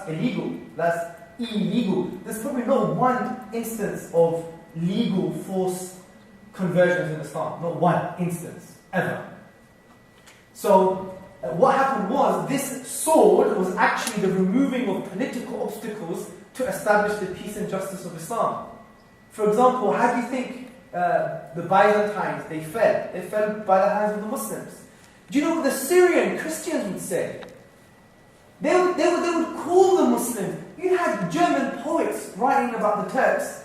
that's illegal, that's illegal. There's probably no one instance of legal forced conversions in Islam. Not one instance, ever. So, what happened was, this sword was actually the removing of political obstacles to establish the peace and justice of Islam. For example, how do you think the Byzantines, they fell? They fell by the hands of the Muslims. Do you know what the Syrian Christians would say? They would call the Muslims. You had German poets writing about the Turks.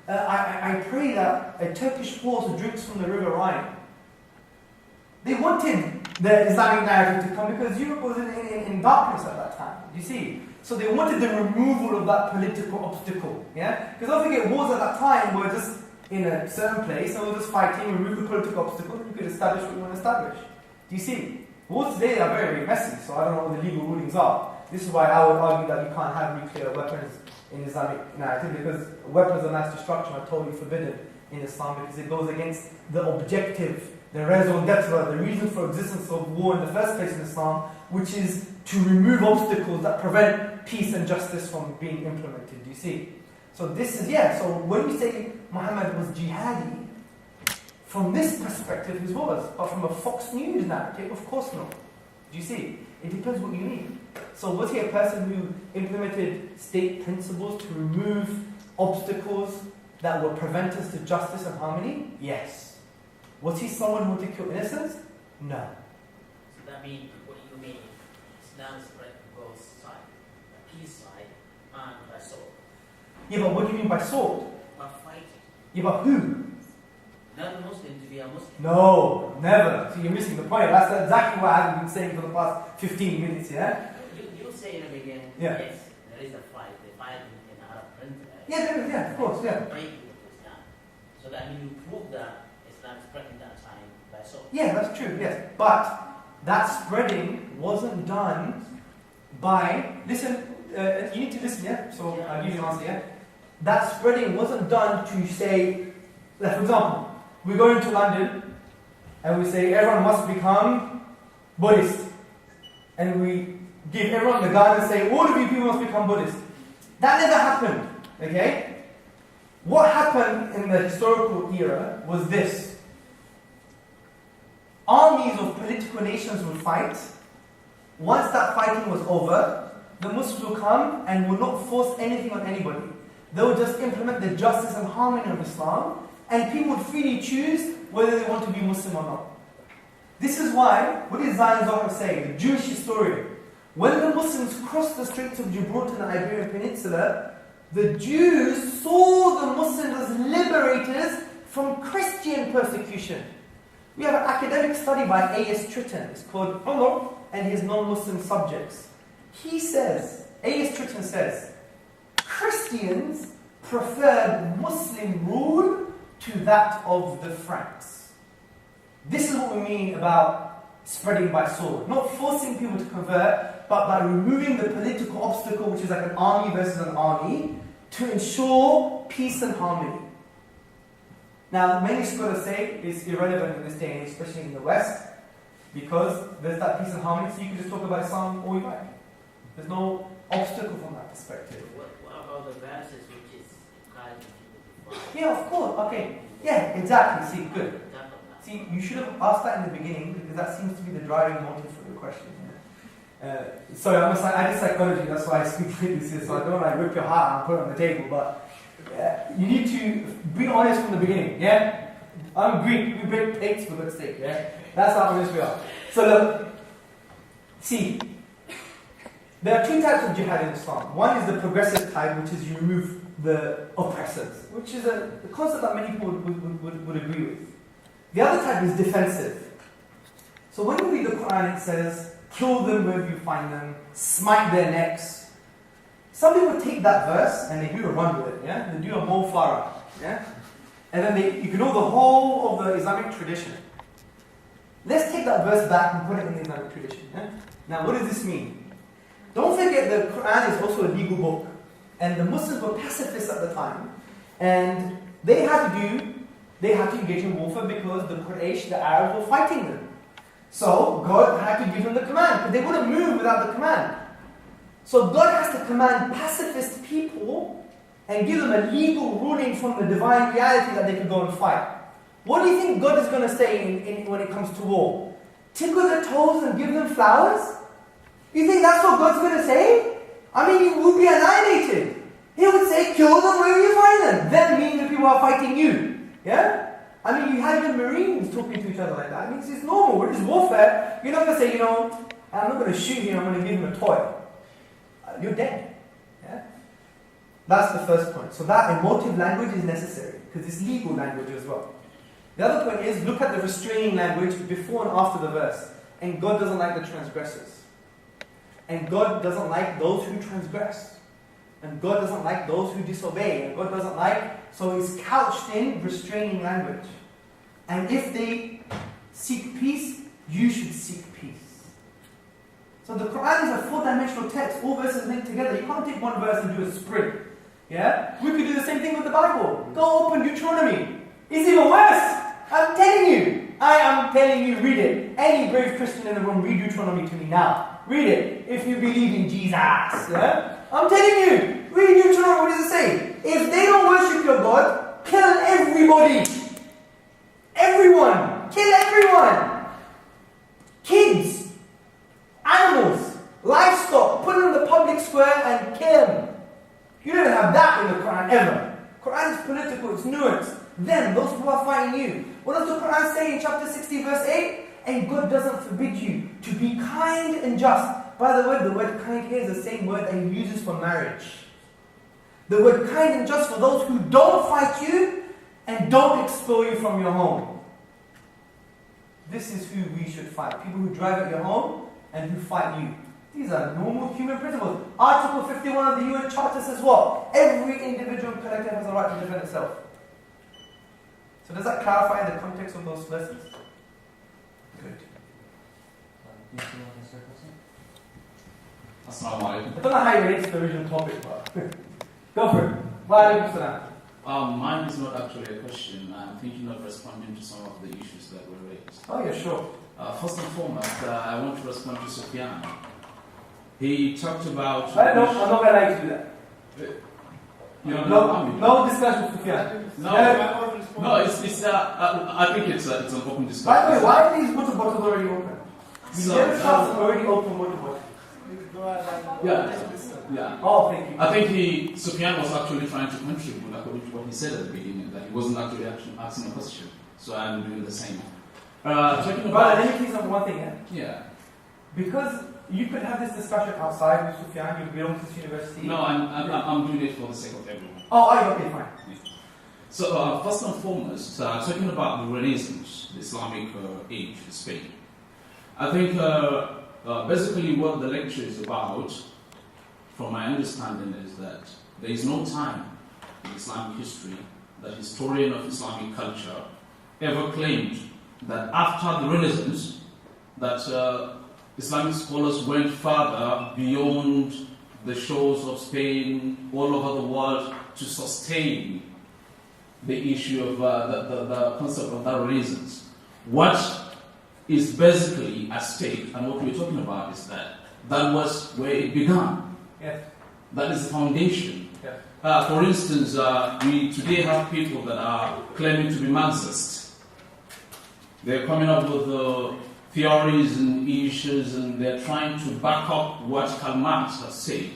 I pray that a Turkish horse drinks from the river Rhine. They wanted the Islamic narrative to come because Europe was in darkness at that time. Do you see? So they wanted the removal of that political obstacle. Yeah? Because don't forget, wars at that time were just in a certain place, and we were just fighting, remove the political obstacle, and you could establish what you want to establish. Do you see? Wars today are very, very messy, so I don't know what the legal rulings are. This is why I would argue that you can't have nuclear weapons in Islamic narrative, because weapons of mass destruction are totally forbidden in Islam, because it goes against the objective, the raison d'etre, the reason for existence of war in the first place in Islam, which is to remove obstacles that prevent peace and justice from being implemented. Do you see? So this is, so when we say Muhammad was jihadi, from this perspective he was, but from a Fox News narrative, of course not. Do you see? It depends what you mean. So was he a person who implemented state principles to remove obstacles that would prevent us to justice and harmony? Yes. Was he someone who wanted to kill innocents? No. So that means, what you mean, Islam spread to both sides, the peace side and by sword. Yeah, but what do you mean by sword? By fighting. Yeah, but who? Not a Muslim to be a Muslim. No, never. So you're missing the point. That's exactly what I've been saying for the past 15 minutes, yeah? You say in the beginning, yeah. Yes, there is a fight. The fight in Arab country. Yeah, there is, yeah, of course, yeah. So that means you prove that Islam spread in that time by sword. Yeah, that's true, yes. But that spreading wasn't done by, listen, you need to listen, yeah? So I'll give you an answer, yeah? That spreading wasn't done to say, like for example, we go into London and we say everyone must become Buddhist. And we give everyone the gun and say all of you people must become Buddhist. That never happened, okay? What happened in the historical era was this. Armies of political nations would fight. Once that fighting was over, the Muslims will come and will not force anything on anybody. They will just implement the justice and harmony of Islam, and people would freely choose whether they want to be Muslim or not. This is why, what did Zion Zohar say, the Jewish historian? When the Muslims crossed the Straits of Gibraltar in the Iberian Peninsula, the Jews saw the Muslims as liberators from Christian persecution. We have an academic study by A.S. Tritton. It's called Umar and His Non-Muslim Subjects. He says, A.S. Tritton says, Christians preferred Muslim rule to that of the Franks. This is what we mean about spreading by sword. Not forcing people to convert, but by removing the political obstacle, which is like an army versus an army, to ensure peace and harmony. Now, many scholars say it's irrelevant in this day and age, especially in the West, because there's that peace and harmony, so you can just talk about Islam all you like. There's no obstacle from that perspective. What about the verses which is encouraging people to fight? Yeah, of course. Okay. Yeah, exactly. See, good. See, you should have asked that in the beginning, because that seems to be the driving motive for the question. Sorry, I did psychology, that's why I speak like this, so I don't want to rip your heart and put it on the table, but you need to be honest from the beginning, yeah? I'm Greek, we break plates for God's sake, yeah? That's how honest we are. So look, see, there are two types of jihad in Islam. One is the progressive type, which is you remove the oppressors, which is a concept that many people would agree with. The other type is defensive. So when you read the Quran, it says, kill them wherever you find them, smite their necks. Some people take that verse and they do a run with it, yeah? They do a Mo Farah, yeah? And then they ignore the whole of the Islamic tradition. Let's take that verse back and put it in the Islamic tradition, yeah? Now, what does this mean? Don't forget the Quran is also a legal book. And the Muslims were pacifists at the time. And they had to engage in warfare because the Quraysh, the Arabs, were fighting them. So, God had to give them the command, because they wouldn't move without the command. So God has to command pacifist people and give them a legal ruling from the divine reality that they can go and fight. What do you think God is going to say when it comes to war? Tickle their toes and give them flowers? You think that's what God's going to say? I mean, you will be annihilated. He would say, kill them wherever you find them. Them meaning the people who are fighting you. Yeah? I mean, you have your Marines talking to each other like that. I mean, it's normal. It is warfare. You're not going to say, I'm not going to shoot him, I'm going to give him a toy. You're dead. Yeah? That's the first point. So that emotive language is necessary, because it's legal language as well. The other point is, look at the restraining language before and after the verse. And God doesn't like the transgressors. And God doesn't like those who transgress. And God doesn't like those who disobey. And God doesn't like, so it's couched in restraining language. And if they seek peace, you should seek peace. So the Quran is a four-dimensional text, all verses linked together. You can't take one verse and do a sprint. Yeah? We could do the same thing with the Bible. Go open Deuteronomy. It's even worse. I'm telling you. I am telling you, read it. Any brave Christian in the room, read Deuteronomy to me now. Read it. If you believe in Jesus. Yeah? I'm telling you. Read Deuteronomy. What does it say? If they don't worship your God, kill everybody. Everyone. Kill everyone. Kids. Animals. Livestock. Put them in the public square and kill them. You don't have that in the Quran ever. Quran is political. It's nuanced. Them, those who are fighting you. What does the Quran say in chapter 60 verse 8? And God doesn't forbid you to be kind and just. By the way, the word kind here is the same word that he uses for marriage. The word kind and just for those who don't fight you and don't expel you from your home. This is who we should fight. People who drive at your home and who fight you. These are normal human principles. Article 51 of the UN Charter says what? Every individual and collective has a right to defend itself. So does that clarify the context of those verses? Good. Assalamu alaikum. I don't know how it relates to the original topic, but go for it. Wa alaikum salam. Mine is not actually a question. I'm thinking of responding to some of the issues that were raised. Oh yeah, sure. First and foremost, I want to respond to Sufyan. He talked about... No, I'm not going to like to do that. No discussion with Sufyan. No, it's I think it's an open discussion. By the way, why are these water bottles already open? So, already open water bottles. Yeah. Oh, thank you. I think Sufyan was actually trying to contribute according to what he said at the beginning, that he wasn't actually asking a question. So I'm doing the same. Talking about... Let me tell you something, one thing. Yeah. Because you could have this discussion outside with Sufyan, you belong to this university. No, I'm doing it for the sake of everyone. Oh, are you? Okay, fine. Yeah. So, first and foremost, talking about the Renaissance, the Islamic age in Spain. I think basically what the lecture is about, from my understanding, is that there is no time in Islamic history that historian of Islamic culture ever claimed that after the Renaissance, that Islamic scholars went further beyond the shores of Spain, all over the world, to sustain the issue of the concept of that Renaissance. What is basically at stake, and what we're talking about, is that was where it began. Yes. That is the foundation. Yes. For instance, we today have people that are claiming to be Marxists. They're coming up with theories and issues, and they're trying to back up what Karl Marx has said.